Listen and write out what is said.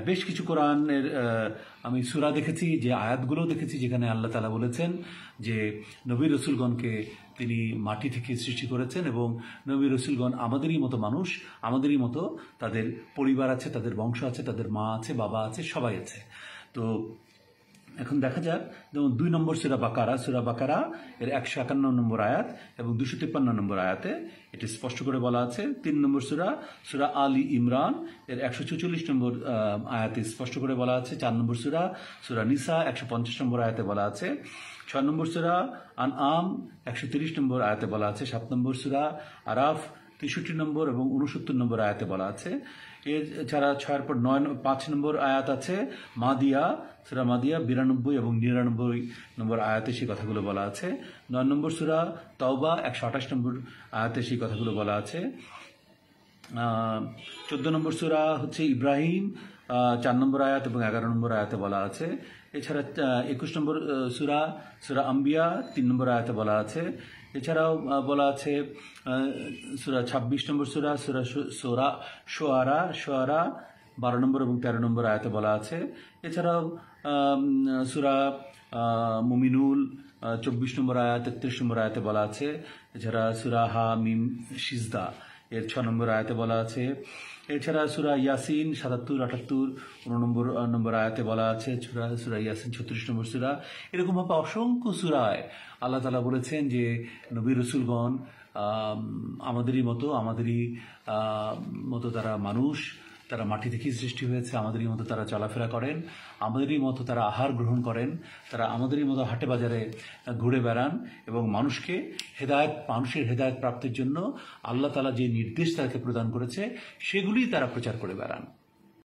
বেশ কিছু কোরআনের আমি সূরা দেখেছি, যে আয়াতগুলো দেখেছি যেখানে আল্লাহ তাআলা বলেছেন যে নবী রসুলগণকে তিনি মাটি থেকে সৃষ্টি করেছেন এবং নবী রসুলগণ আমাদেরই মতো মানুষ, আমাদেরই মতো তাদের পরিবার আছে, তাদের বংশ আছে, তাদের মা আছে, বাবা আছে, সবাই আছে। তো এখন দেখা যাক, যেমন 2 নম্বর সূরা বাকারা এর 151 নম্বর আয়াত এবং 253 নম্বর আয়াতে এটি স্পষ্ট করে বলা আছে। 3 নম্বর সূরা আলী ইমরান এর 144 নম্বর আয়াতে স্পষ্ট করে বলা আছে। 4 নম্বর সূরা নিসা 150 নম্বর আয়াতে বলা আছে। 6 নম্বর সূরা আনআম 130 নম্বর আয়াতে বলা আছে। 7 নম্বর সূরা আরাফ 63 নম্বর এবং 69 নম্বর আয়াতে বলা আছে। এছাড়া 6 পর 5 নম্বর আয়াত আছে সূরা মাদিয়া 92 এবং 99 নম্বর আয়াতে সেই কথাগুলো বলা আছে। 9 নম্বর সূরা তাওবা 128 নম্বর আয়াতে সেই কথাগুলো বলা আছে। 14 নম্বর সূরা হচ্ছে ইব্রাহিম 4 নম্বর আয়াত এবং 11 নম্বর আয়াতে বলা আছে। এছাড়া 21 নম্বর সূরা আম্বিয়া 3 নম্বর আয়াতে বলা আছে। এছাড়াও বলা আছে 26 নম্বর সূরা শুআরা 12 নম্বর এবং 13 নম্বর আয়াতে বলা আছে। এছাড়াও সূরা মুমিনুল 24 নম্বর আয়াত 33 নম্বর আয়াতে বলা আছে। এছাড়া সূরা হামিম সিজদা এর 6 নম্বর আয়াতে বলা আছে। এছাড়া সূরা ইয়াসিন 77, 78, 89 নম্বর আয়াতে বলা আছে। সূরা ইয়াসিন 36 নম্বর সূরা। এরকমভাবে অসংখ্য সূরায় আল্লাহ তাআলা বলেছেন যে নবী রসুলগণ আমাদেরই মতো তারা মানুষ, তারা মাটি থেকেই সৃষ্টি হয়েছে, আমাদেরই মতো তারা চলাফেরা করেন, আমাদেরই মতো তারা আহার গ্রহণ করেন, তারা আমাদেরই মতো হাটে বাজারে ঘুরে বেড়ান এবং মানুষের হেদায়েত প্রাপ্তির জন্য আল্লাহ তাআলা যে নির্দেশ তাদেরকে প্রদান করেছে সেগুলিই তারা প্রচার করে বেড়ান।